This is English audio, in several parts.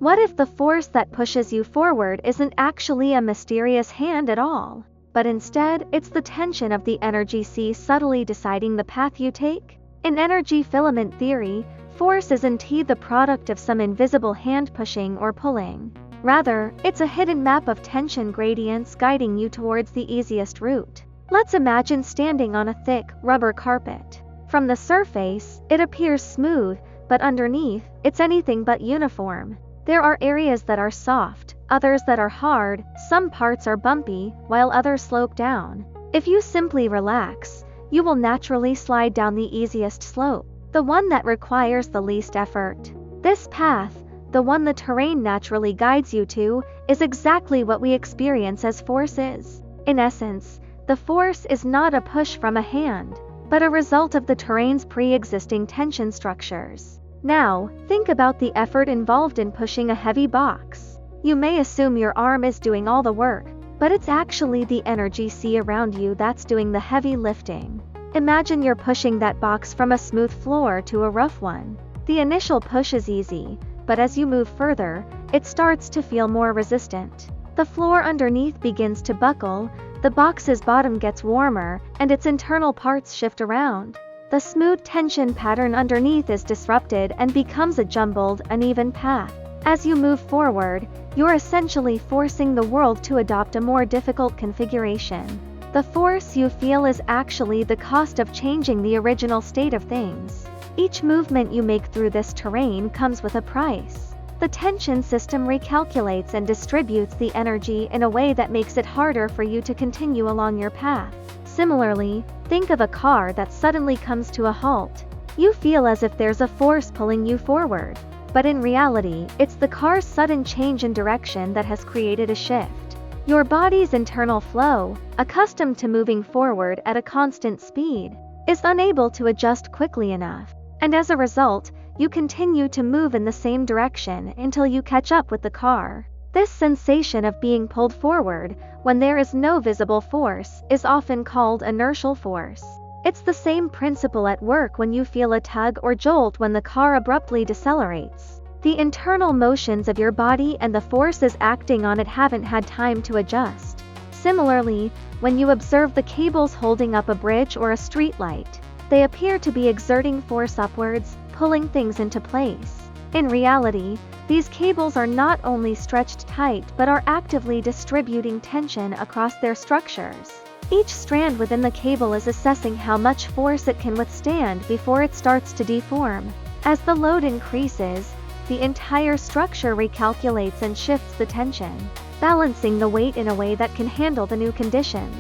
What if the force that pushes you forward isn't actually a mysterious hand at all, but instead it's the tension of the energy sea subtly deciding the path you take? In energy filament theory, force isn't the product of some invisible hand pushing or pulling. Rather, it's a hidden map of tension gradients guiding you towards the easiest route. Let's imagine standing on a thick, rubber carpet. From the surface, it appears smooth, but underneath, it's anything but uniform. There are areas that are soft, others that are hard, some parts are bumpy, while others slope down. If you simply relax, you will naturally slide down the easiest slope, the one that requires the least effort. This path, the one the terrain naturally guides you to, is exactly what we experience as force is. In essence, the force is not a push from a hand, but a result of the terrain's pre-existing tension structures. Now, think about the effort involved in pushing a heavy box. You may assume your arm is doing all the work, but it's actually the energy sea around you that's doing the heavy lifting. Imagine you're pushing that box from a smooth floor to a rough one. The initial push is easy, but as you move further, it starts to feel more resistant. The floor underneath begins to buckle, the box's bottom gets warmer, and its internal parts shift around. The smooth tension pattern underneath is disrupted and becomes a jumbled, uneven path. As you move forward, you're essentially forcing the world to adopt a more difficult configuration. The force you feel is actually the cost of changing the original state of things. Each movement you make through this terrain comes with a price. The tension system recalculates and distributes the energy in a way that makes it harder for you to continue along your path. Similarly, think of a car that suddenly comes to a halt. You feel as if there's a force pulling you forward, but in reality, it's the car's sudden change in direction that has created a shift. Your body's internal flow, accustomed to moving forward at a constant speed, is unable to adjust quickly enough, and as a result, you continue to move in the same direction until you catch up with the car. This sensation of being pulled forward, when there is no visible force, is often called inertial force. It's the same principle at work when you feel a tug or jolt when the car abruptly decelerates. The internal motions of your body and the forces acting on it haven't had time to adjust. Similarly, when you observe the cables holding up a bridge or a streetlight, they appear to be exerting force upwards, pulling things into place. In reality, these cables are not only stretched tight but are actively distributing tension across their structures. Each strand within the cable is assessing how much force it can withstand before it starts to deform. As the load increases, the entire structure recalculates and shifts the tension, balancing the weight in a way that can handle the new conditions.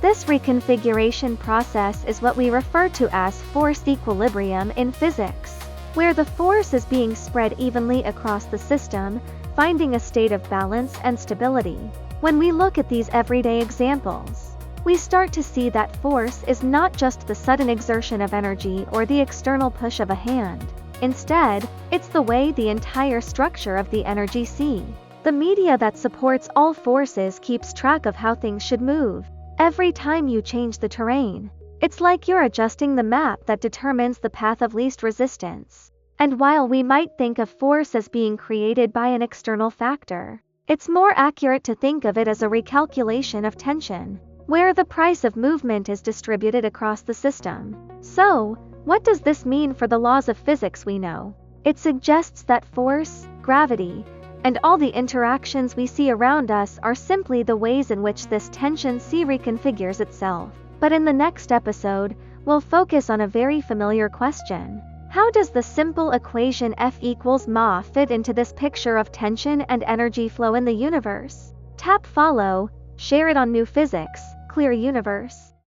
This reconfiguration process is what we refer to as force equilibrium in physics, where the force is being spread evenly across the system, finding a state of balance and stability. When we look at these everyday examples, we start to see that force is not just the sudden exertion of energy or the external push of a hand. Instead, it's the way the entire structure of the energy sea, the media that supports all forces, keeps track of how things should move. Every time you change the terrain, it's like you're adjusting the map that determines the path of least resistance. And while we might think of force as being created by an external factor, it's more accurate to think of it as a recalculation of tension, where the price of movement is distributed across the system. So, what does this mean for the laws of physics we know? It suggests that force, gravity, and all the interactions we see around us are simply the ways in which this tension sea reconfigures itself. But in the next episode, we'll focus on a very familiar question. How does the simple equation F equals ma fit into this picture of tension and energy flow in the universe? Tap follow, share it on New Physics, Clear Universe.